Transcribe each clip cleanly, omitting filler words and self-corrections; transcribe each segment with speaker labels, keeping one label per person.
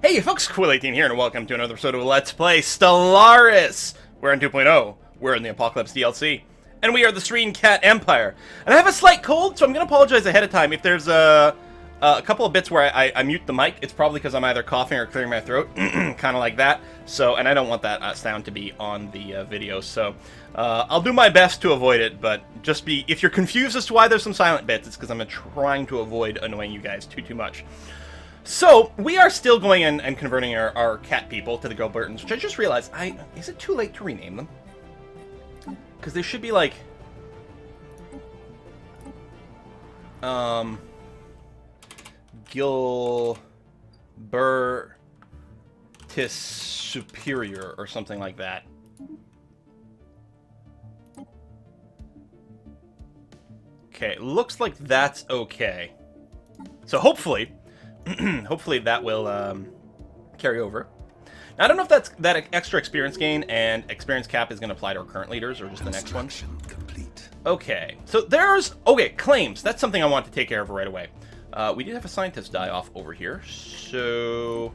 Speaker 1: Hey folks, Quill18 here, and welcome to another episode of Let's Play Stellaris! We're on 2.0, we're in the Apocalypse DLC, and we are the Serene Cat Empire. And I have a slight cold, so I'm going to apologize ahead of time. If there's a couple of bits where I mute the mic, it's probably because I'm either coughing or clearing my throat, kind of like that. So, and I don't want that sound to be on the video, so I'll do my best to avoid it, but if you're confused as to why there's some silent bits, it's because I'm trying to avoid annoying you guys too much. So, we are still going in and converting our cat people to the Girl Burtons, which I just realized, is it too late to rename them? Because they should be like... Gilbertis Superior, or something like that. Okay, looks like that's okay. So hopefully... hopefully that will carry over. Now, I don't know if that extra experience gain and experience cap is going to apply to our current leaders or just the next one. Complete. Okay, so claims. That's something I want to take care of right away. We did have a scientist die off over here, so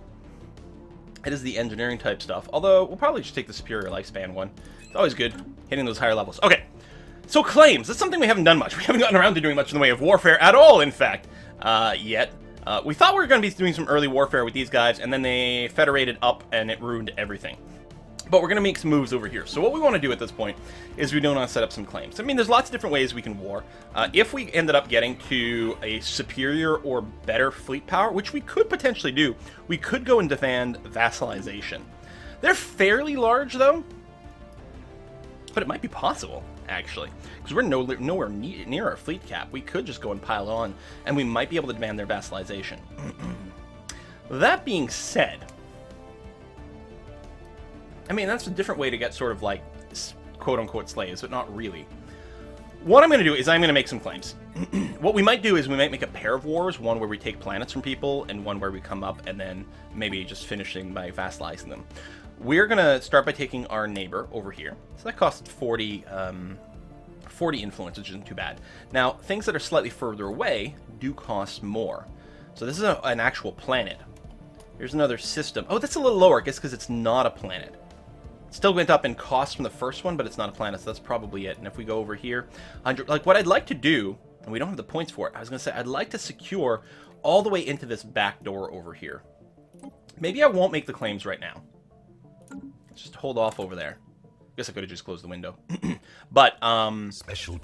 Speaker 1: it is the engineering type stuff. Although we'll probably just take the superior lifespan one. It's always good hitting those higher levels. Okay, so claims. That's something we haven't done much. We haven't gotten around to doing much in the way of warfare at all, in fact, yet. We thought we were going to be doing some early warfare with these guys, and then they federated up, and it ruined everything. But we're going to make some moves over here. So what we want to do at this point is we want to set up some claims. I mean, there's lots of different ways we can war. If we ended up getting to a superior or better fleet power, which we could potentially do, we could go and demand vassalization. They're fairly large, though, but it might be possible, actually, because we're nowhere near our fleet cap. We could just go and pile on, and we might be able to demand their vassalization. That being said, I mean, that's a different way to get sort of like quote-unquote slaves, but not really. What I'm going to do is I'm going to make some claims. What we might do is we might make a pair of wars, one where we take planets from people, and one where we come up and then maybe just finishing by vassalizing them. We're going to start by taking our neighbor over here. So that costs 40 influence, which isn't too bad. Now, things that are slightly further away do cost more. So this is an actual planet. Here's another system. Oh, that's a little lower, I guess, because it's not a planet. It still went up in cost from the first one, but it's not a planet, so that's probably it. And if we go over here, 100, like what I'd like to do, and we don't have the points for it, I was going to say I'd like to secure all the way into this back door over here. Maybe I won't make the claims right now. Just hold off over there. Guess I could have just closed the window. But,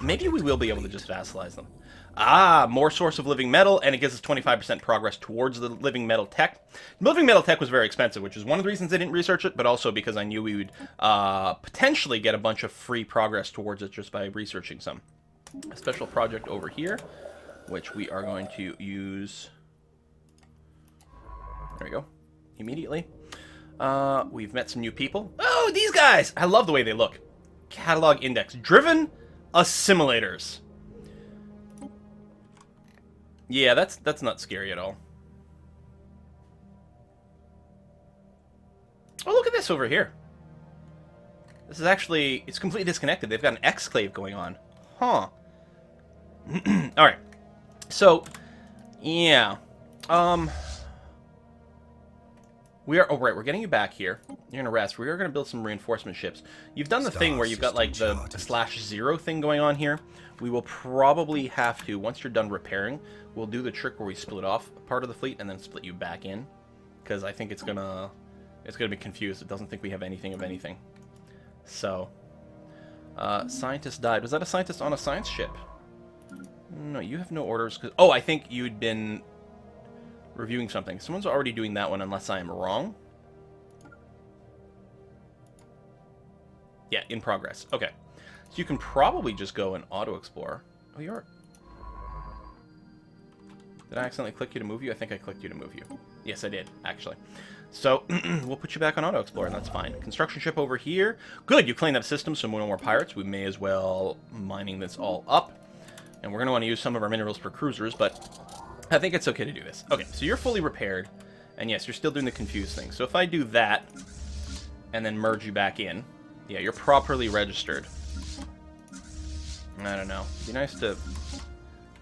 Speaker 1: maybe we will be able to just vassalize them. Ah, more source of living metal, and it gives us 25% progress towards the living metal tech. Living metal tech was very expensive, which is one of the reasons I didn't research it, but also because I knew we would potentially get a bunch of free progress towards it just by researching some. A special project over here, which we are going to use. There we go. Immediately. We've met some new people. Oh, these guys! I love the way they look. Catalog index. Driven assimilators. Yeah, that's not scary at all. Oh, look at this over here. This is actually... it's completely disconnected. They've got an exclave going on. Huh. Alright. So, yeah. We're getting you back here. You're gonna rest. We are gonna build some reinforcement ships. You've done the thing where you've got like the /0 thing going on here. We will probably have to, once you're done repairing, we'll do the trick where we split off part of the fleet and then split you back in, because I think it's gonna be confused. It doesn't think we have anything of anything. So, scientist died. Was that a scientist on a science ship? No, you have no orders. Oh, I think you'd been reviewing something. Someone's already doing that one, unless I am wrong. Yeah, in progress. Okay. So you can probably just go and auto-explore. Oh, you're... Did I accidentally click you to move you? I think I clicked you to move you. Yes, I did, actually. So, we'll put you back on auto-explore, and that's fine. Construction ship over here. Good, you cleaned up system, so no more pirates. We may as well mining this all up. And we're going to want to use some of our minerals for cruisers, but I think it's okay to do this. Okay, so you're fully repaired. And yes, you're still doing the confused thing. So if I do that, and then merge you back in, yeah, you're properly registered. I don't know. It'd be nice to...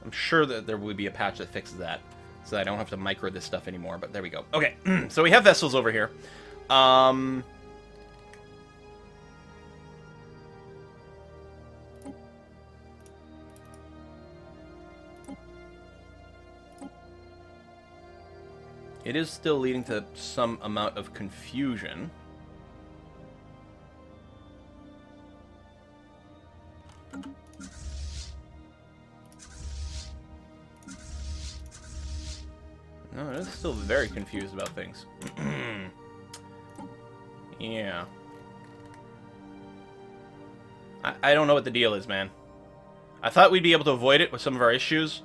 Speaker 1: I'm sure that there would be a patch that fixes that. so I don't have to micro this stuff anymore, but there we go. Okay, so we have vessels over here. It is still leading to some amount of confusion. No, it is still very confused about things. Yeah. I don't know what the deal is, man. I thought we'd be able to avoid it with some of our issues,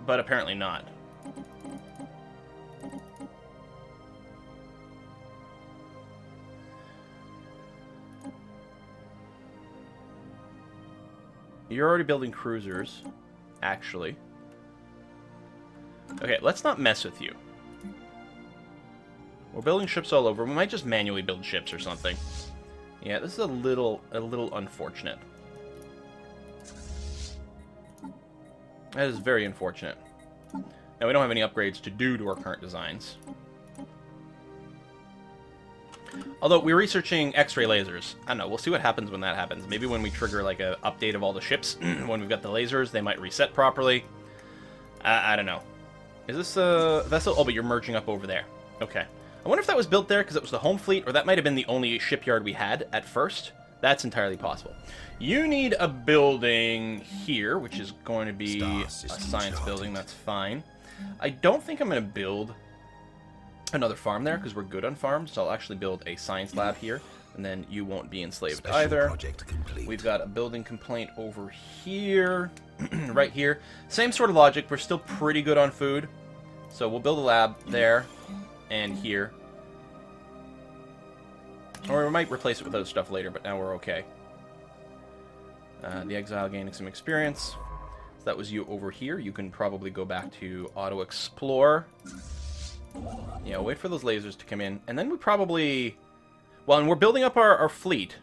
Speaker 1: but apparently not. You're already building cruisers, actually. Okay, let's not mess with you. We're building ships all over. We might just manually build ships or something. Yeah, this is a little unfortunate. That is very unfortunate. Now, we don't have any upgrades to do to our current designs. Although, we're researching X-ray lasers. I don't know, we'll see what happens when that happens. Maybe when we trigger, like, an update of all the ships, when we've got the lasers, they might reset properly. I don't know. Is this a vessel? Oh, but you're merging up over there. Okay. I wonder if that was built there because it was the home fleet, or that might have been the only shipyard we had at first. That's entirely possible. You need a building here, which is going to be a science building. That's fine. I don't think I'm going to build another farm there because we're good on farms, so I'll actually build a science lab here, and then you won't be enslaved either. We've got a building complaint over here, right here. Same sort of logic. We're still pretty good on food, so we'll build a lab there and here. Or we might replace it with other stuff later, but now we're okay. The exile gaining some experience. So that was you over here. You can probably go back to auto explore. Yeah, wait for those lasers to come in. And then we probably... Well, and we're building up our fleet.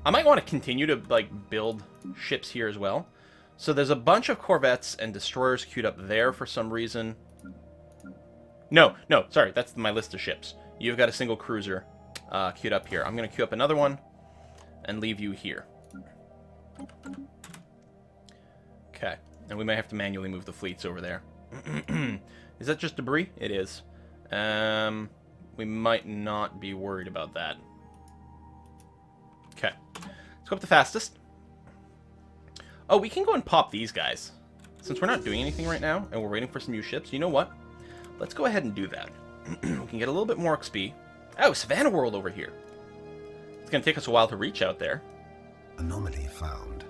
Speaker 1: I might want to continue to, like, build ships here as well. So there's a bunch of corvettes and destroyers queued up there for some reason. No, sorry, that's my list of ships. You've got a single cruiser queued up here. I'm going to queue up another one and leave you here. Okay, and we might have to manually move the fleets over there. Is that just debris? It is. We might not be worried about that. Okay. Let's go up the fastest. Oh, we can go and pop these guys. Since we're not doing anything right now, and we're waiting for some new ships, you know what? Let's go ahead and do that. We can get a little bit more XP. Oh, Savannah World over here. It's going to take us a while to reach out there.
Speaker 2: Anomaly found.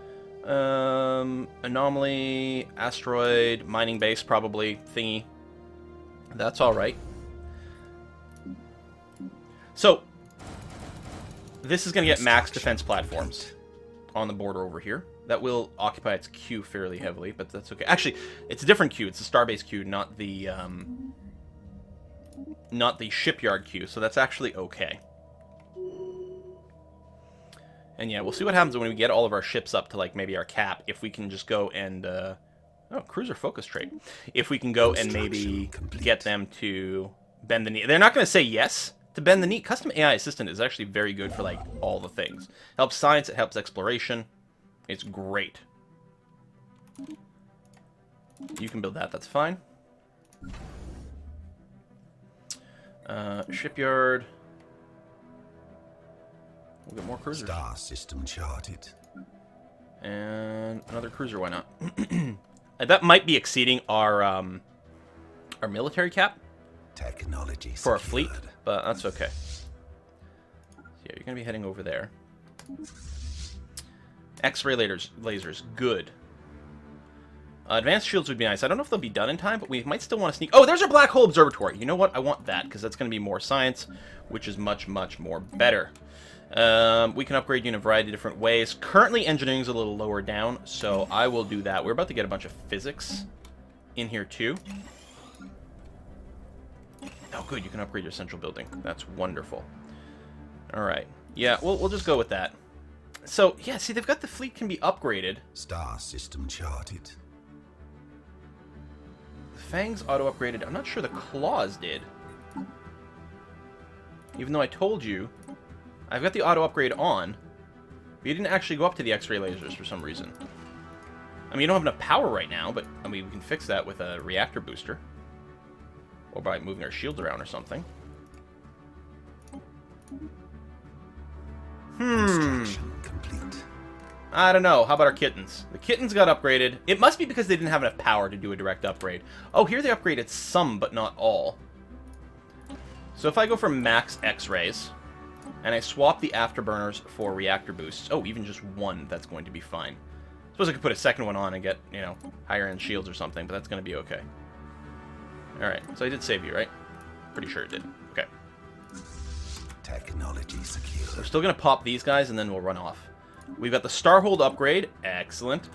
Speaker 1: Anomaly, asteroid, mining base, probably, thingy. That's alright. So, this is going to get max defense platforms on the border over here. That will occupy its queue fairly heavily, but that's okay. Actually, it's a different queue. It's a starbase queue, not the shipyard queue, so that's actually okay. And yeah, we'll see what happens when we get all of our ships up to, like, maybe our cap, if we can just go and... oh, cruiser focus trait. If we can go and maybe get them to bend the knee. They're not going to say yes to bend the knee. Custom AI Assistant is actually very good for, like, all the things. Helps science, it helps exploration. It's great. You can build that, that's fine. Shipyard. We'll get more cruisers.
Speaker 2: Star system charted.
Speaker 1: And another cruiser, why not? That might be exceeding our military cap.
Speaker 2: Technology
Speaker 1: for our fleet, but that's okay. So yeah, you're going to be heading over there. X-ray lasers, good. Advanced shields would be nice. I don't know if they'll be done in time, but we might still want to sneak... Oh, there's our black hole observatory. You know what? I want that, because that's going to be more science, which is much, much more better. We can upgrade you in a variety of different ways. Currently, engineering's a little lower down, so I will do that. We're about to get a bunch of physics in here, too. Oh, good. You can upgrade your central building. That's wonderful. All right. Yeah, we'll just go with that. So, yeah, see, they've got the fleet can be upgraded.
Speaker 2: Star system charted.
Speaker 1: Fangs auto-upgraded. I'm not sure the claws did. Even though I told you, I've got the auto-upgrade on, but you didn't actually go up to the X-ray lasers for some reason. I mean, you don't have enough power right now, but, I mean, we can fix that with a reactor booster. Or by moving our shields around or something.
Speaker 2: Construction complete.
Speaker 1: I don't know. How about our kittens? The kittens got upgraded. It must be because they didn't have enough power to do a direct upgrade. Oh, here they upgraded some, but not all. So if I go for max X-rays, and I swap the afterburners for reactor boosts, oh, even just one, that's going to be fine. I suppose I could put a second one on and get, you know, higher-end shields or something, but that's going to be okay. Alright, so I did save you, right? Pretty sure it did. Okay.
Speaker 2: Technology secure.
Speaker 1: So we're still going to pop these guys, and then we'll run off. We've got the Starhold upgrade. Excellent.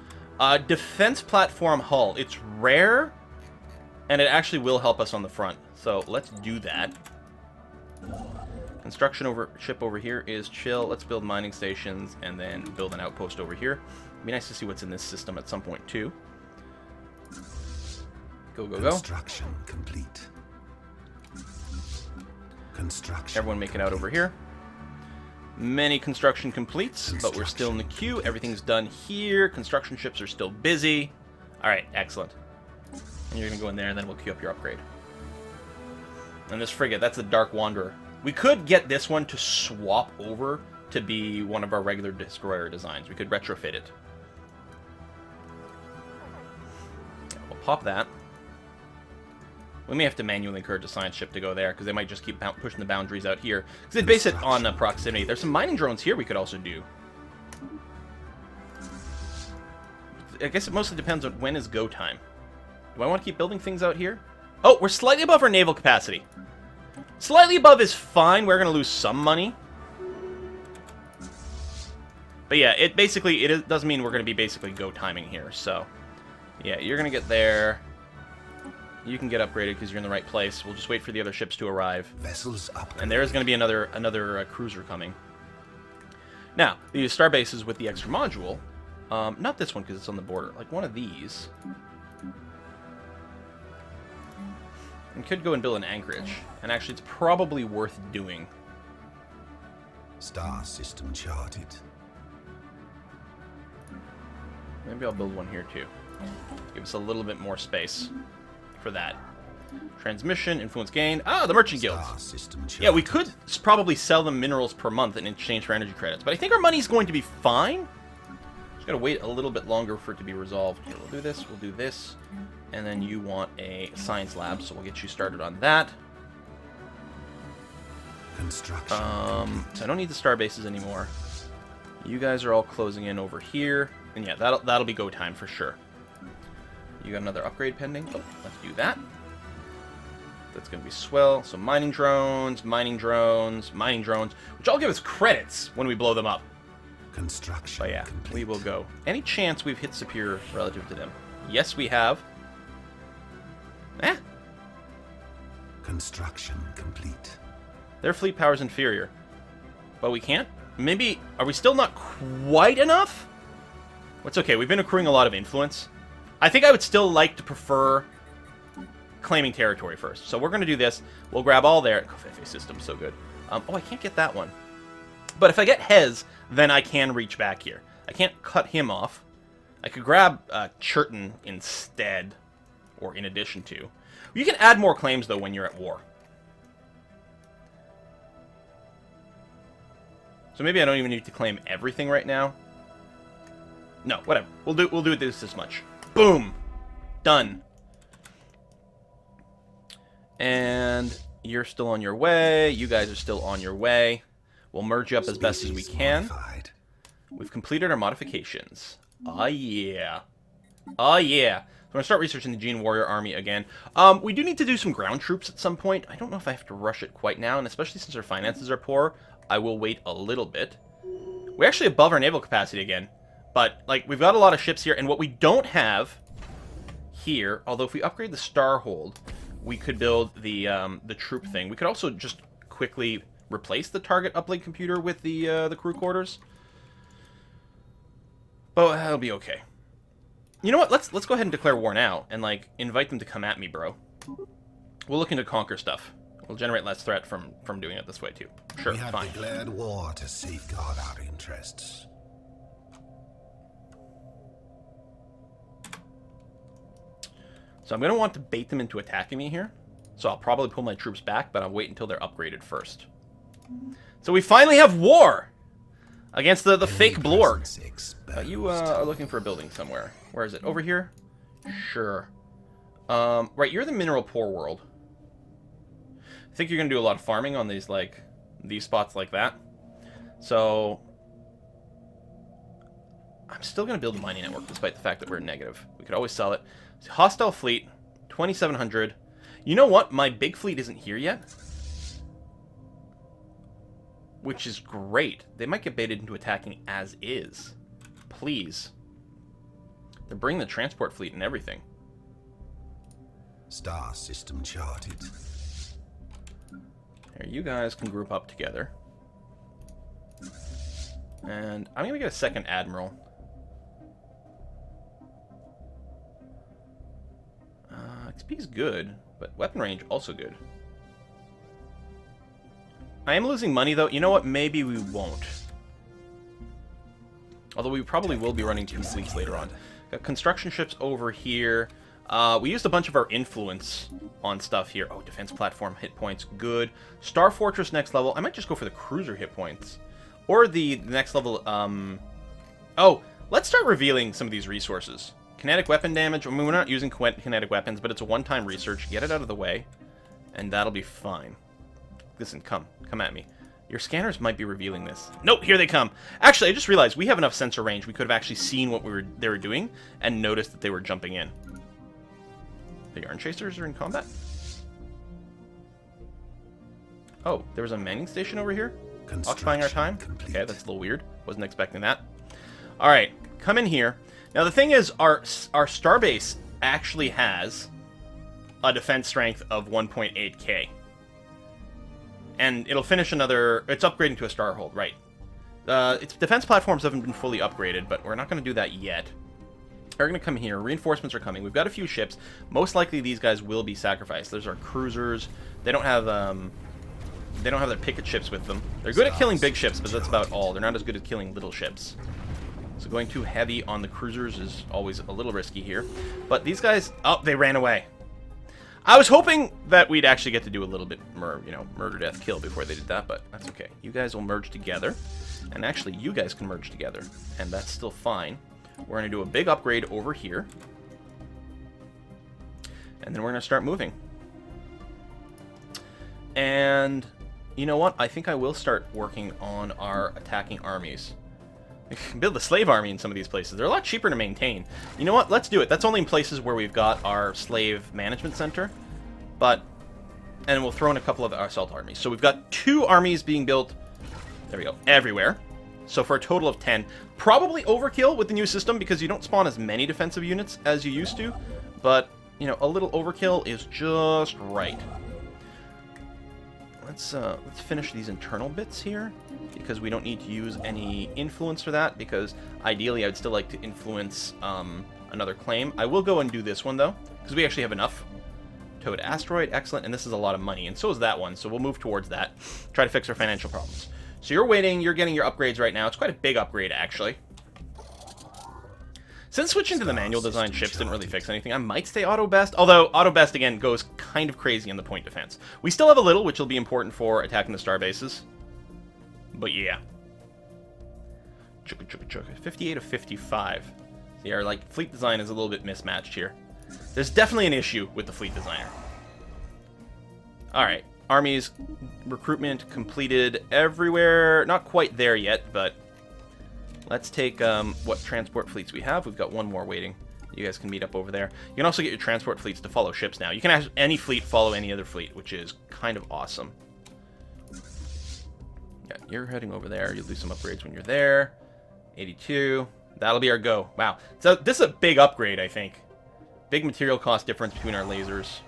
Speaker 1: Defense platform hull. It's rare, and it actually will help us on the front. So let's do that. Construction ship over here is chill. Let's build mining stations, and then build an outpost over here. It'd be nice to see what's in this system at some point, too. Go, go, go.
Speaker 2: Construction complete. Construction.
Speaker 1: Everyone making out over here. Many construction completes, but we're still in the queue. Everything's done here. Construction ships are still busy. Alright, excellent. And you're going to go in there, and then we'll queue up your upgrade. And this frigate, that's the Dark Wanderer. We could get this one to swap over to be one of our regular destroyer designs. We could retrofit it. We'll pop that. We may have to manually encourage a science ship to go there, because they might just keep pushing the boundaries out here. Because they base it on proximity. There's some mining drones here we could also do. I guess it mostly depends on when is go time. Do I want to keep building things out here? Oh, we're slightly above our naval capacity. Slightly above is fine. We're going to lose some money. But yeah, it does mean we're going to be basically go timing here. So, yeah, you're going to get there. You can get upgraded because you're in the right place. We'll just wait for the other ships to arrive.
Speaker 2: Vessels upgraded.
Speaker 1: And there is going to be another cruiser coming. Now, the starbase is with the extra module. Not this one because it's on the border. Like one of these. And could go and build an anchorage. And actually, it's probably worth doing.
Speaker 2: Star system charted.
Speaker 1: Maybe I'll build one here too. Give us a little bit more space for that. Transmission, influence gain. Ah, the merchant guilds. Yeah, we could probably sell them minerals per month in exchange for energy credits, but I think our money's going to be fine. Just gotta wait a little bit longer for it to be resolved. Here, we'll do this, we'll do this, and then you want a science lab, so we'll get you started on that.
Speaker 2: Construction.
Speaker 1: So I don't need the star bases anymore. You guys are all closing in over here, and yeah, that'll be go time for sure. You got another upgrade pending? Oh, let's do that. That's going to be swell. So mining drones, mining drones, mining drones, which all give us credits when we blow them up.
Speaker 2: Construction.
Speaker 1: But yeah,
Speaker 2: complete.
Speaker 1: we will go. Any chance we've hit superior relative to them? Yes, we have. Eh.
Speaker 2: Construction complete.
Speaker 1: Their fleet power is inferior. But we can't? Maybe, are we still not quite enough? It's okay, we've been accruing a lot of influence. I think I would still like to prefer claiming territory first. So we're going to do this. We'll grab all their... Kofefe system's so good. Oh, I can't get that one. But if I get Hez, then I can reach back here. I can't cut him off. I could grab Churton instead, or in addition to. You can add more claims, though, when you're at war. So maybe I don't even need to claim everything right now. No, whatever. We'll do this much. Boom! Done. And you're still on your way. You guys are still on your way. We'll merge you up as best as we can.
Speaker 2: Modified.
Speaker 1: We've completed our modifications. Oh yeah. Oh yeah. So I'm going to start researching the Gene Warrior Army again. We do need to do some ground troops at some point. I don't know if I have to rush it quite now, and especially since our finances are poor, I will wait a little bit. We're actually above our naval capacity again. But, like, we've got a lot of ships here, and what we don't have here, although if we upgrade the Starhold, we could build the troop thing. We could also just quickly replace the target uplink computer with the crew quarters. But that'll be okay. You know what? Let's go ahead and declare war now, and like invite them to come at me, bro. We're looking to conquer stuff. We'll generate less threat from doing it this way too. Sure,
Speaker 2: We have
Speaker 1: fine.
Speaker 2: declared war to safeguard our interests.
Speaker 1: So I'm going to want to bait them into attacking me here. So I'll probably pull my troops back, but I'll wait until they're upgraded first. So we finally have war against the fake Blorg. You are looking for a building somewhere. Where is it? Over here? Sure. Right, you're the mineral poor world. I think you're going to do a lot of farming on these, like, these spots like that. So I'm still going to build a mining network despite the fact that we're negative. We could always sell it. Hostile fleet, 2,700. You know what? My big fleet isn't here yet. Which is great. They might get baited into attacking as is. Please. They're bringing the transport fleet and everything.
Speaker 2: Star system charted.
Speaker 1: Here, you guys can group up together. And I'm going to get a second admiral. XP is good, but weapon range also good. I am losing money, though. You know what? Maybe we won't. Although we probably will be running 2 fleets later on. Got construction ships over here. We used a bunch of our influence on stuff here. Oh, defense platform hit points, good. Star Fortress next level. I might just go for the cruiser hit points. Or the next level, Oh, let's start revealing some of these resources. Kinetic weapon damage. I mean, we're not using kinetic weapons, but it's a one-time research. Get it out of the way, and that'll be fine. Listen, come at me. Your scanners might be revealing this. Nope, here they come. Actually, I just realized we have enough sensor range. We could have actually seen what they were doing and noticed that they were jumping in. The Yarn Chasers are in combat. Oh, there was a manning station over here? Occupying our time?
Speaker 2: Complete.
Speaker 1: Okay, that's a little weird. Wasn't expecting that. Alright, come in here. Now, the thing is, our starbase actually has a defense strength of 1.8k. And it'll finish another... It's upgrading to a Starhold, right. Its defense platforms haven't been fully upgraded, but we're not going to do that yet. We're going to come here. Reinforcements are coming. We've got a few ships. Most likely these guys will be sacrificed. Those are cruisers. They don't have their picket ships with them. They're good at killing big ships, but that's about all. They're not as good at killing little ships. So going too heavy on the cruisers is always a little risky here. But these guys... Oh, they ran away. I was hoping that we'd actually get to do a little bit more, murder, death, kill before they did that, but that's okay. You guys will merge together. And actually, you guys can merge together. And that's still fine. We're going to do a big upgrade over here. And then we're going to start moving. And you know what? I think I will start working on our attacking armies. We can build a slave army in some of these places. They're a lot cheaper to maintain. You know what? Let's do it. That's only in places where we've got our slave management center. And we'll throw in a couple of our assault armies. So we've got 2 armies being built, there we go, everywhere. So for a total of 10. Probably overkill with the new system because you don't spawn as many defensive units as you used to. But, a little overkill is just right. Let's finish these internal bits here, because we don't need to use any influence for that, because ideally I would still like to influence another claim. I will go and do this one, though, because we actually have enough. Towed asteroid, excellent, and this is a lot of money, and so is that one, so we'll move towards that. Try to fix our financial problems. So you're waiting, you're getting your upgrades right now. It's quite a big upgrade, actually. Since switching to the manual design ships didn't really fix anything, I might stay auto best. Although auto best again goes kind of crazy in the point defense. We still have a little, which will be important for attacking the star bases. But yeah. 58 of 55. See, our fleet design is a little bit mismatched here. There's definitely an issue with the fleet designer. Alright. Armies recruitment completed everywhere. Not quite there yet, but let's take what transport fleets we have. We've got one more waiting. You guys can meet up over there. You can also get your transport fleets to follow ships now. You can have any fleet follow any other fleet, which is kind of awesome. Yeah, you're heading over there. You'll do some upgrades when you're there. 82. That'll be our go. Wow. So this is a big upgrade, I think. Big material cost difference between our lasers.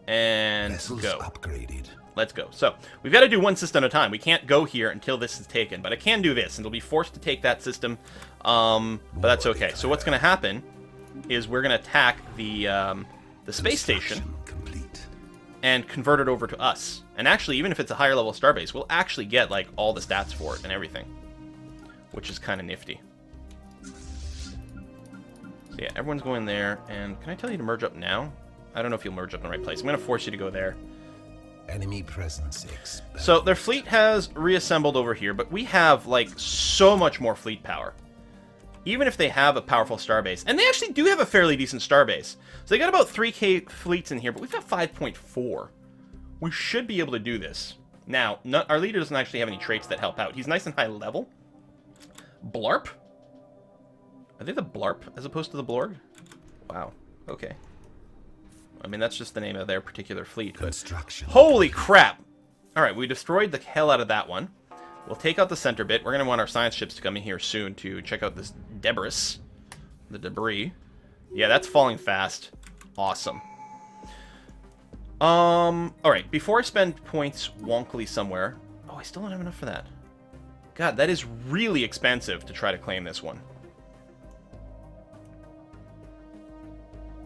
Speaker 1: And
Speaker 2: Vessels
Speaker 1: go.
Speaker 2: upgraded.
Speaker 1: Let's go. So, we've got to do one system at a time. We can't go here until this is taken, but I can do this, and they'll be forced to take that system, but that's okay. So what's going to happen is we're going to attack the space station
Speaker 2: Complete.
Speaker 1: and convert it over to us. And actually, even if it's a higher level starbase, we'll actually get, like, all the stats for it and everything, which is kind of nifty. So yeah, everyone's going there, and can I tell you to merge up now? I don't know if you'll merge up in the right place. I'm going to force you to go there.
Speaker 2: Enemy presence expelled.
Speaker 1: So their fleet has reassembled over here, but we have, like, so much more fleet power. Even if they have a powerful starbase. And they actually do have a fairly decent starbase. So they got about 3k fleets in here, but we've got 5.4. We should be able to do this. Now, our leader doesn't actually have any traits that help out. He's nice and high level. Blarp? Are they the Blarp as opposed to the Blorg? Wow. Okay. I mean, that's just the name of their particular fleet. But
Speaker 2: Construction.
Speaker 1: holy crap! Alright, we destroyed the hell out of that one. We'll take out the center bit. We're going to want our science ships to come in here soon to check out this debris. The debris. Yeah, that's falling fast. Awesome. Alright, before I spend points wonkily somewhere... Oh, I still don't have enough for that. God, that is really expensive to try to claim this one.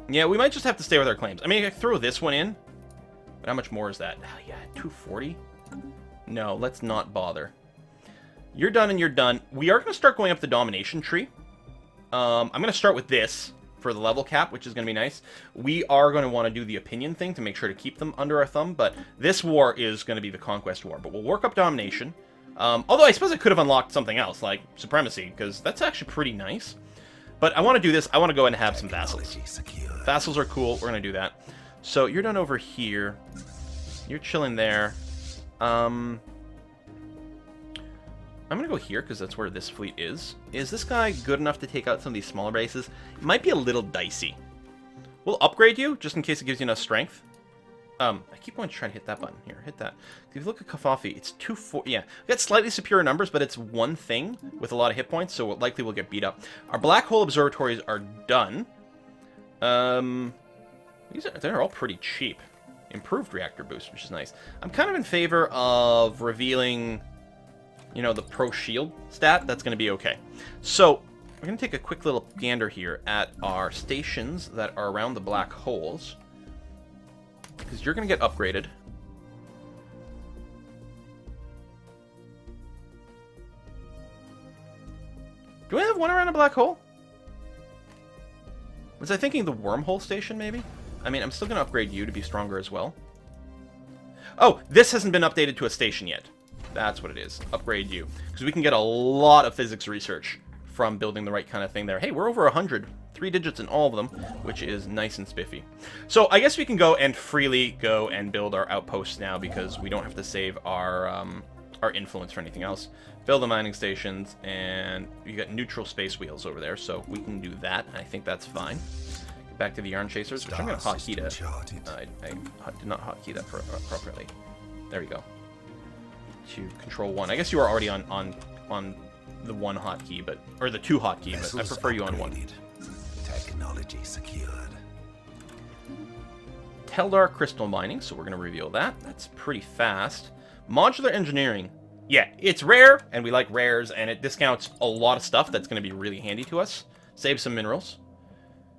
Speaker 1: Yeah, we might just have to stay with our claims. I mean, I can throw this one in. But how much more is that? Oh, yeah, 240? No, let's not bother. You're done and you're done. We are going to start going up the domination tree. I'm going to start with this for the level cap, which is going to be nice. We are going to want to do the opinion thing to make sure to keep them under our thumb. But this war is going to be the conquest war. But we'll work up domination. Although I suppose I could have unlocked something else, like supremacy, because that's actually pretty nice. But I want to do this. I want to go ahead and have some vassals. Vassals are cool. We're going to do that. So you're done over here. You're chilling there. I'm going to go here because that's where this fleet is. Is this guy good enough to take out some of these smaller bases? It might be a little dicey. We'll upgrade you just in case it gives you enough strength. I keep wanting to try to hit that button. Here, hit that. If you look at Kafafi, it's 240. Yeah, we got slightly superior numbers, but it's one thing with a lot of hit points, so likely we'll get beat up. Our black hole observatories are done. They're all pretty cheap. Improved reactor boost, which is nice. I'm kind of in favor of revealing, you know, the pro shield stat. That's going to be okay. So we're going to take a quick little gander here at our stations that are around the black holes. Because you're going to get upgraded. Do I have one around a black hole? Was I thinking the wormhole station, maybe? I mean, I'm still going to upgrade you to be stronger as well. Oh, this hasn't been updated to a station yet. That's what it is. Upgrade you. Because we can get a lot of physics research from building the right kind of thing there. Hey, we're over 100. 3 digits in all of them, which is nice and spiffy. So I guess we can go and freely go and build our outposts now because we don't have to save our influence for anything else. Build the mining stations, and you got neutral space wheels over there, so we can do that. I think that's fine. Back to the yarn chasers, which I'm going to hotkey to. I did not hotkey that appropriately. There we go. To control 1. I guess you are already on the 1 hotkey, but or the 2 hotkey, but I prefer you on 1.
Speaker 2: Technology secured.
Speaker 1: Teldar crystal mining, so we're going to reveal that. That's pretty fast. Modular engineering. Yeah, it's rare, and we like rares, and it discounts a lot of stuff that's going to be really handy to us. Save some minerals.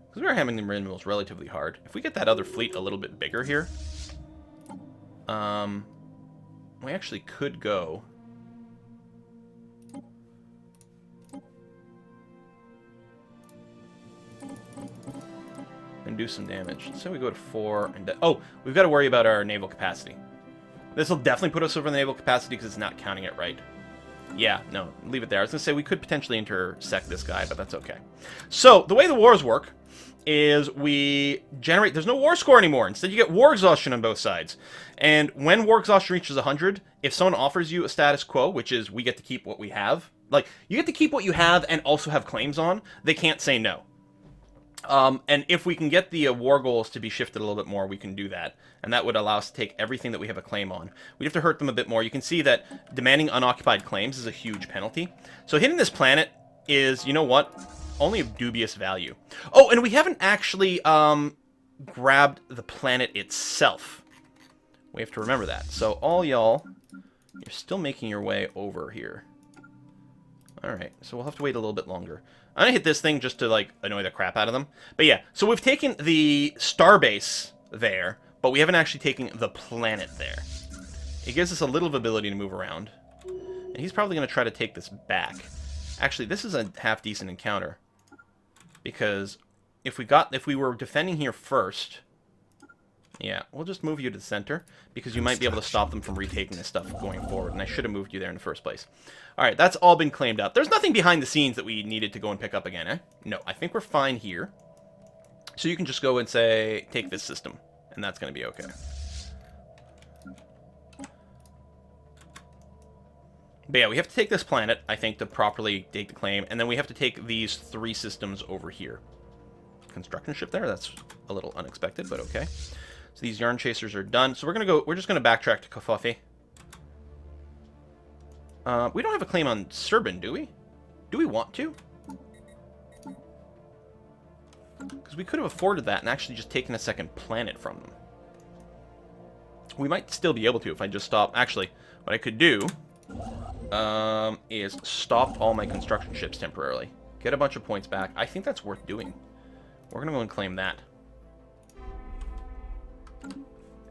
Speaker 1: Because we are having the minerals relatively hard. If we get that other fleet a little bit bigger here, we actually could go... and do some damage. So we go to 4 and... oh, we've got to worry about our naval capacity. This will definitely put us over the naval capacity because it's not counting it right. Yeah, no, leave it there. I was going to say we could potentially intersect this guy, but that's okay. So, the way the wars work is we generate... there's no war score anymore. Instead, you get war exhaustion on both sides. And when war exhaustion reaches 100, if someone offers you a status quo, which is we get to keep what we have, like, you get to keep what you have and also have claims on, they can't say no. And if we can get the war goals to be shifted a little bit more, we can do that. And that would allow us to take everything that we have a claim on. We have to hurt them a bit more. You can see that demanding unoccupied claims is a huge penalty. So hitting this planet is, you know what, only of dubious value. Oh, and we haven't actually grabbed the planet itself. We have to remember that. So all y'all, you're still making your way over here. Alright, so we'll have to wait a little bit longer. I'm gonna hit this thing just to, like, annoy the crap out of them. But yeah, so we've taken the starbase there, but we haven't actually taken the planet there. It gives us a little ability to move around. And he's probably gonna try to take this back. Actually, this is a half-decent encounter. Because if we were defending here first... Yeah, we'll just move you to the center, because you might be able to stop them from retaking this stuff going forward, and I should have moved you there in the first place. Alright, that's all been claimed up. There's nothing behind the scenes that we needed to go and pick up again, eh? No, I think we're fine here. So you can just go and say, take this system, and that's going to be okay. But yeah, we have to take this planet, I think, to properly take the claim, and then we have to take these 3 systems over here. Construction ship there, that's a little unexpected, but okay. So these yarn chasers are done. So we're just gonna backtrack to Kofafi. We don't have a claim on Serbin, do we? Do we want to? Because we could have afforded that and actually just taken a second planet from them. We might still be able to if I just stop. Actually, what I could do is stop all my construction ships temporarily. Get a bunch of points back. I think that's worth doing. We're going to go and claim that.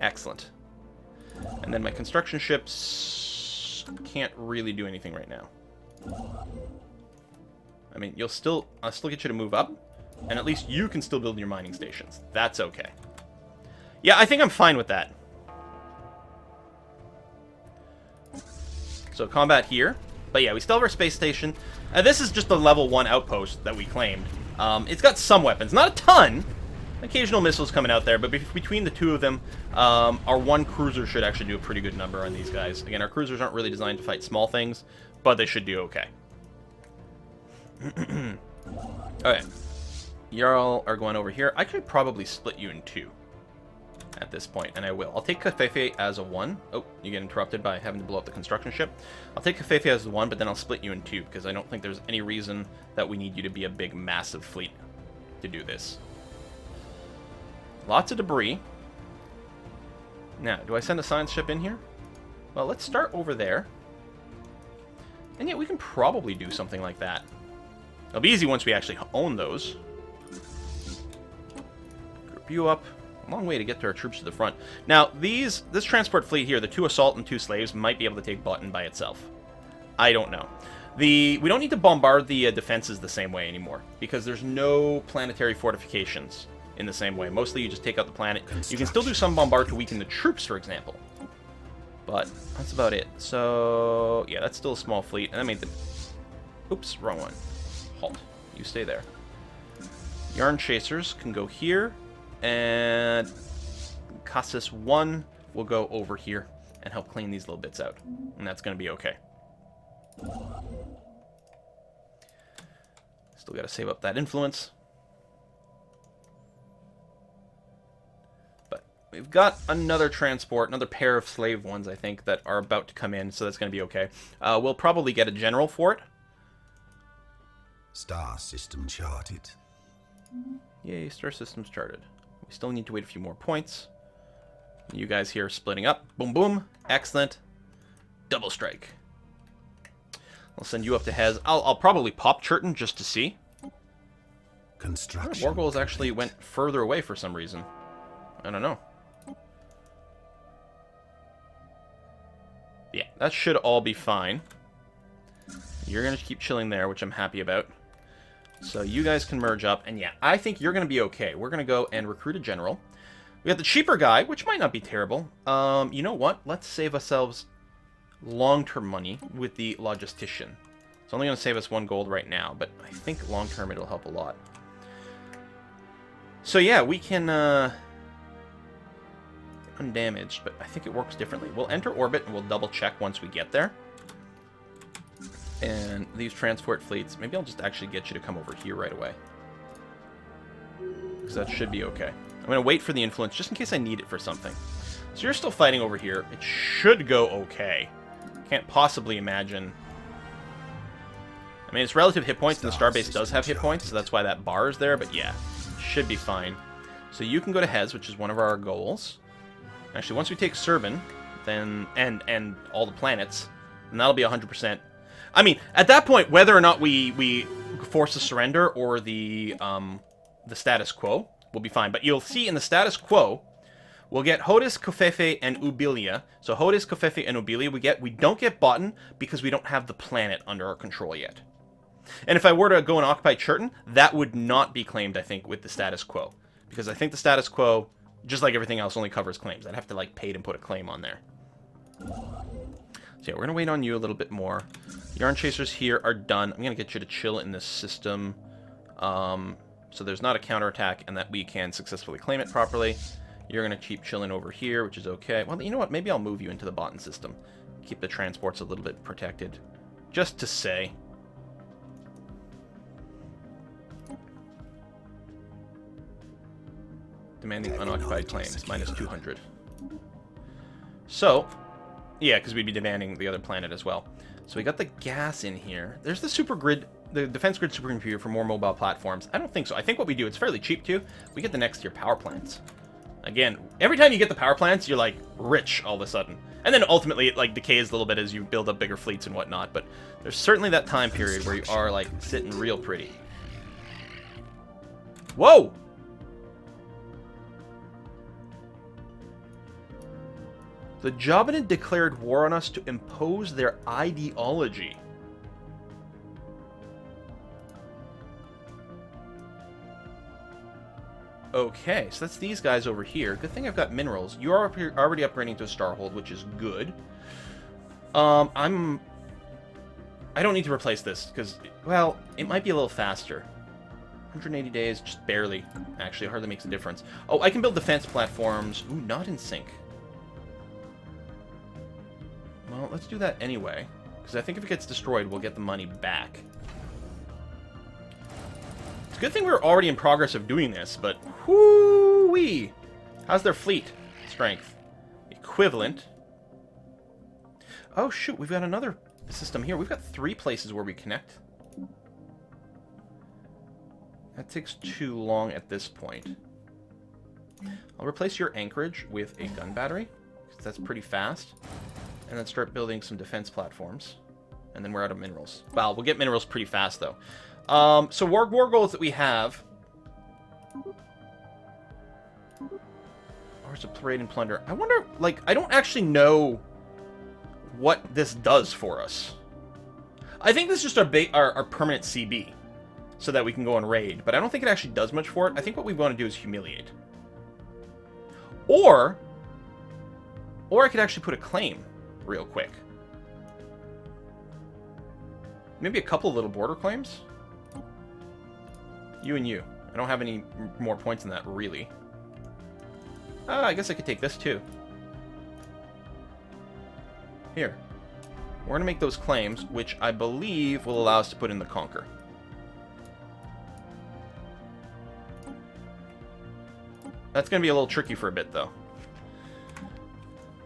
Speaker 1: Excellent. And then my construction ships can't really do anything right now. I mean, I'll still get you to move up, and at least you can still build your mining stations. That's okay. Yeah, I think I'm fine with that. So combat here. But yeah, we still have our space station. This is just the level 1 outpost that we claimed. It's got some weapons. Not a ton. Occasional missiles coming out there, but between the 2 of them, our 1 cruiser should actually do a pretty good number on these guys. Again, our cruisers aren't really designed to fight small things, but they should do okay. Alright. Y'all are going over here. I could probably split you in 2 at this point, and I will. I'll take Kafefe as a 1. Oh, you get interrupted by having to blow up the construction ship. I'll take Kafefe as a 1, but then I'll split you in 2, because I don't think there's any reason that we need you to be a big, massive fleet to do this. Lots of debris. Now, do I send a science ship in here? Well, let's start over there. And yeah, we can probably do something like that. It'll be easy once we actually own those. Group you up. A long way to get to our troops to the front. Now, this transport fleet here, the 2 assault and 2 slaves, might be able to take Button by itself. I don't know. We don't need to bombard the defenses the same way anymore, because there's no planetary fortifications in the same way. Mostly you just take out the planet. You can still do some bombard to weaken the troops, for example. But that's about it. So, yeah, that's still a small fleet. And that made the... Oops, wrong one. Halt. You stay there. Yarn chasers can go here. And Cassis 1 will go over here and help clean these little bits out. And that's going to be okay. Still got to save up that influence. But we've got another transport, another pair of slave ones, I think, that are about to come in, so that's going to be okay. We'll probably get a general for it.
Speaker 2: Star system charted.
Speaker 1: Yay, star system's charted. We still need to wait a few more points. You guys here are splitting up. Boom, boom. Excellent. Double strike. I'll send you up to Hez. I'll probably pop Churton just to see.
Speaker 2: Construction.
Speaker 1: War goals actually went further away for some reason. I don't know. Yeah, that should all be fine. You're going to keep chilling there, which I'm happy about. So you guys can merge up, and yeah, I think you're going to be okay. We're going to go and recruit a general. We got the cheaper guy, which might not be terrible. You know what? Let's save ourselves long-term money with the logistician. It's only going to save us 1 gold right now, but I think long-term it'll help a lot. So yeah, we can undamaged, but I think it works differently. We'll enter orbit and we'll double-check once we get there. And these transport fleets, maybe I'll just actually get you to come over here right away. Because that should be okay. I'm going to wait for the influence just in case I need it for something. So you're still fighting over here. It should go okay. Can't possibly imagine. I mean, it's relative hit points, and the starbase does have hit points, so that's why that bar is there, but yeah, should be fine. So you can go to Hez, which is one of our goals. Actually, once we take Serban, then and all the planets, then that'll be 100%. I mean, at that point, whether or not we force a surrender or the status quo will be fine. But you'll see in the status quo, we'll get Hodis, Covfefe, and Ubilia. So Hodis, Covfefe, and Ubilia we don't get Botan because we don't have the planet under our control yet. And if I were to go and occupy Churton, that would not be claimed, I think, with the status quo. Because I think the status quo, just like everything else, only covers claims. I'd have to, like, pay to put a claim on there. So yeah, we're going to wait on you a little bit more. Yarn Chasers here are done. I'm going to get you to chill in this system. So there's not a counterattack and that we can successfully claim it properly. You're going to keep chilling over here, which is okay. Well, you know what? Maybe I'll move you into the Botan system. Keep the transports a little bit protected. Just to say. Demanding unoccupied claims, minus 200. So, yeah, because we'd be demanding the other planet as well. So we got the gas in here. There's the super grid, the defense grid supercomputer for more mobile platforms. I don't think so. I think what we do, it's fairly cheap too. We get the next tier power plants. Again, every time you get the power plants, you're like rich all of a sudden. And then ultimately it like decays a little bit as you build up bigger fleets and whatnot. But there's certainly that time period where you are like sitting real pretty. Whoa! The Jobbin declared war on us to impose their ideology. Okay, so that's these guys over here. Good thing I've got minerals. You are already upgrading to a Starhold, which is good. I don't need to replace this, because, well, it might be a little faster. 180 days, just barely. Actually, it hardly makes a difference. Oh, I can build defense platforms. Ooh, not in sync. Well, let's do that anyway, because I think if it gets destroyed, we'll get the money back. It's a good thing we were already in progress of doing this, but whoo-wee! How's their fleet strength? Equivalent. Oh, shoot, we've got another system here. We've got 3 places where we connect. That takes too long at this point. I'll replace your anchorage with a gun battery, because that's pretty fast. And then start building some defense platforms. And then we're out of minerals. Wow, we'll get minerals pretty fast, though. So war goals that we have. Where's a parade and plunder? I wonder, like, I don't actually know what this does for us. I think this is just our permanent CB. So that we can go and raid. But I don't think it actually does much for it. I think what we want to do is humiliate. Or I could actually put a claim real quick. Maybe a couple little border claims. You and you. I don't have any more points than that, really. I guess I could take this, too. Here. We're going to make those claims, which I believe will allow us to put in the Conquer. That's going to be a little tricky for a bit, though.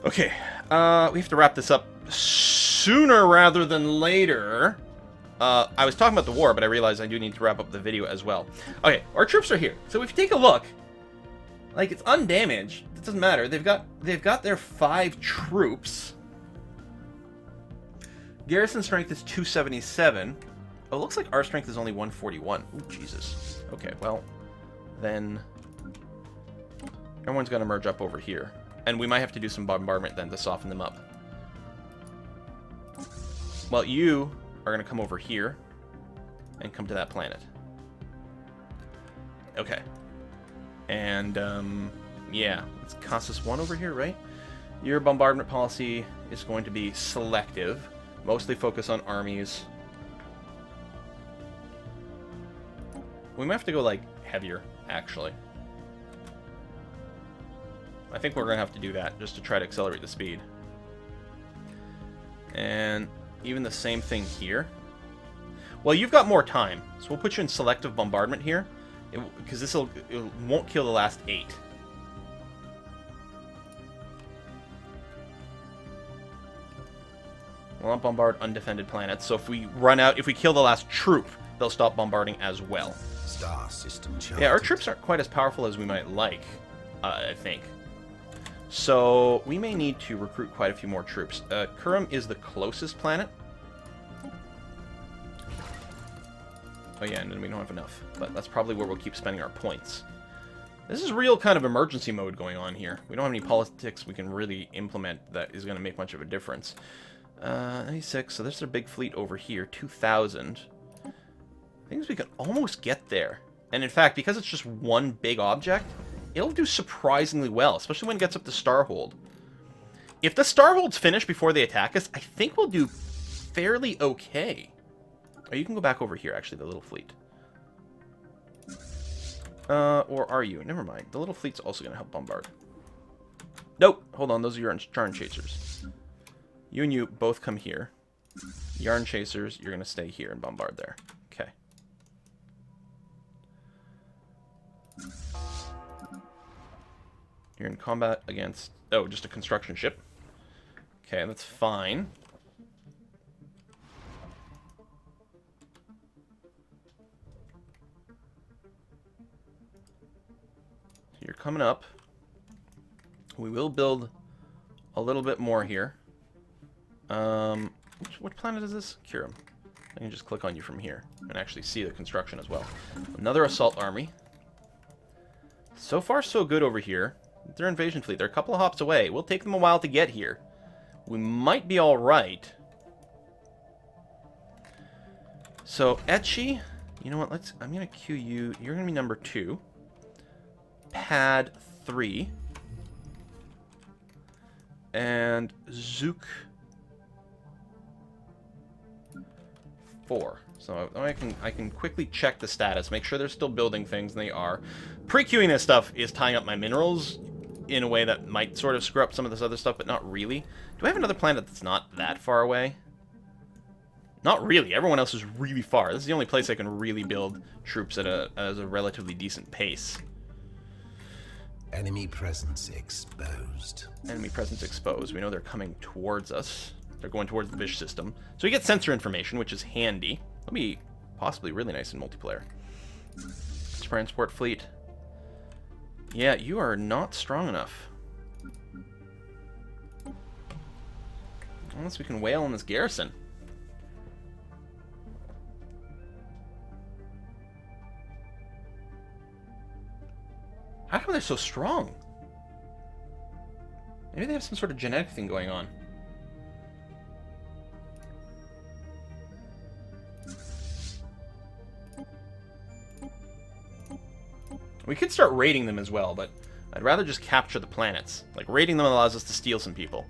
Speaker 1: Okay, we have to wrap this up sooner rather than later. I was talking about the war, but I realized I do need to wrap up the video as well. Okay, our troops are here. So if you take a look, like, it's undamaged. It doesn't matter. They've got their 5 troops. Garrison strength is 277. Oh, it looks like our strength is only 141. Ooh, Jesus. Okay, well, then everyone's going to merge up over here. And we might have to do some bombardment then to soften them up. Well, you are going to come over here and come to that planet. Okay. And, yeah. It's Casas 1 over here, right? Your bombardment policy is going to be selective. Mostly focus on armies. We might have to go, like, heavier, actually. I think we're going to have to do that just to try to accelerate the speed. And even the same thing here. Well, you've got more time, so we'll put you in selective bombardment here, because it won't kill the last 8. We'll not bombard undefended planets, so if we run out, if we kill the last troop, they'll stop bombarding as well.
Speaker 2: Star system charted.
Speaker 1: Yeah, our troops aren't quite as powerful as we might like, I think. So we may need to recruit quite a few more troops. Kurum is the closest planet. Oh yeah, and then we don't have enough. But that's probably where we'll keep spending our points. This is real kind of emergency mode going on here. We don't have any politics we can really implement that is going to make much of a difference. 96, so there's a big fleet over here, 2,000. Things we can almost get there. And in fact, because it's just one big object, it'll do surprisingly well, especially when it gets up to Starhold. If the Starholds finish before they attack us, I think we'll do fairly okay. Oh, you can go back over here, actually, the little fleet. Or are you? Never mind. The little fleet's also going to help bombard. Nope. Hold on. Those are your Yarn Chasers. You and you both come here. Yarn Chasers, you're going to stay here and bombard there. Okay. You're in combat against... Oh, just a construction ship. Okay, that's fine. You're coming up. We will build a little bit more here. What planet is this? Kurum. I can just click on you from here and actually see the construction as well. Another assault army. So far, so good over here. Their invasion fleet. They're a couple of hops away. It will take them a while to get here. We might be all right. So, Etchi, you know what? I'm going to queue you. You're going to be number 2. Pad 3. And Zook 4. So I can quickly check the status, make sure they're still building things, and they are. Pre-queuing this stuff is tying up my minerals in a way that might sort of screw up some of this other stuff, but not really. Do I have another planet that's not that far away? Not really. Everyone else is really far. This is the only place I can really build troops at a relatively decent pace.
Speaker 2: Enemy presence exposed.
Speaker 1: Enemy presence exposed. We know they're coming towards us. They're going towards the Vish system. So we get sensor information, which is handy. That'll be possibly really nice in multiplayer. Transport fleet. Yeah, you are not strong enough. Unless we can whale in this garrison. How come they're so strong? Maybe they have some sort of genetic thing going on. We could start raiding them as well, but I'd rather just capture the planets. Like, raiding them allows us to steal some people,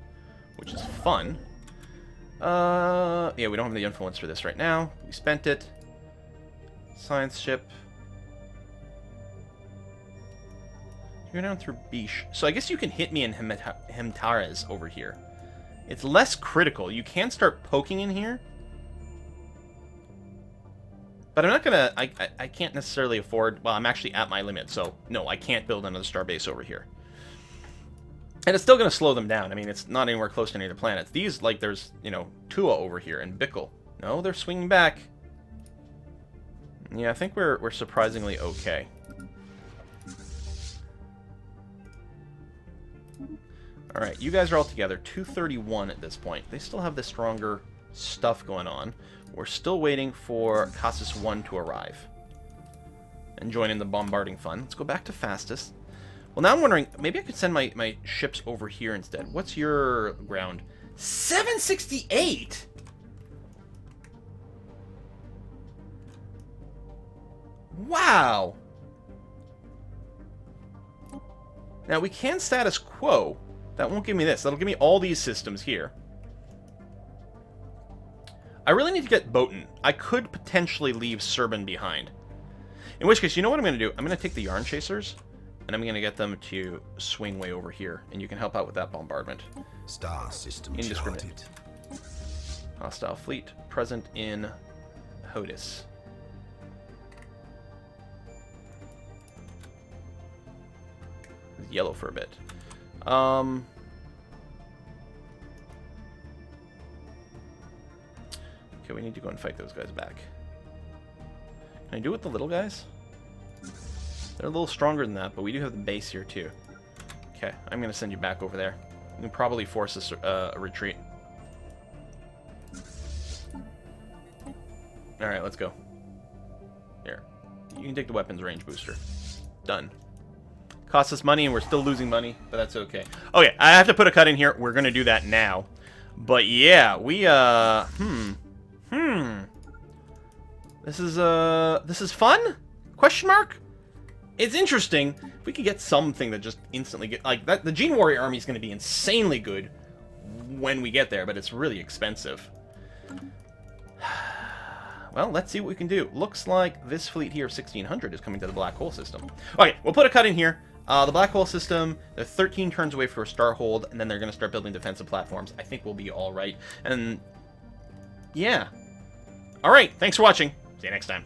Speaker 1: which is fun. Yeah, we don't have the influence for this right now. We spent it. Science ship. You're down through Bish. So I guess you can hit me in Hemtares over here. It's less critical. You can start poking in here. But I'm not gonna... I can't necessarily afford... Well, I'm actually at my limit, so no, I can't build another starbase over here. And it's still gonna slow them down. I mean, it's not anywhere close to any of the planets. These, like, there's, you know, Tua over here and Bickle. No, they're swinging back. Yeah, I think we're surprisingly okay. Alright, you guys are all together. 231 at this point. They still have the stronger stuff going on. We're still waiting for Cassis 1 to arrive. And join in the bombarding fun. Let's go back to fastest. Well, now I'm wondering, maybe I could send my ships over here instead. What's your ground? 768?! Wow! Now, we can status quo. That won't give me this. That'll give me all these systems here. I really need to get Botan. I could potentially leave Serban behind. In which case, you know what I'm going to do? I'm going to take the Yarn Chasers, and I'm going to get them to swing way over here, and you can help out with that bombardment.
Speaker 2: Star system
Speaker 1: Indiscriminate. Hostile fleet present in Hodis. Yellow for a bit. Okay, we need to go and fight those guys back. Can I do it with the little guys? They're a little stronger than that, but we do have the base here, too. Okay, I'm going to send you back over there. You'll probably force us a retreat. Alright, let's go. Here. You can take the weapons range booster. Done. Costs us money, and we're still losing money, but that's okay. Okay, I have to put a cut in here. We're going to do that now. But yeah, we, This is fun? Question mark? It's interesting. If we could get something that just instantly get... Like, that, the Gene Warrior army is going to be insanely good when we get there, but it's really expensive. Well, let's see what we can do. Looks like this fleet here of 1600 is coming to the Black Hole system. Okay, we'll put a cut in here. The Black Hole system, they're 13 turns away for a star hold, and then they're going to start building defensive platforms. I think we'll be all right. And, yeah. All right, thanks for watching. See you next time.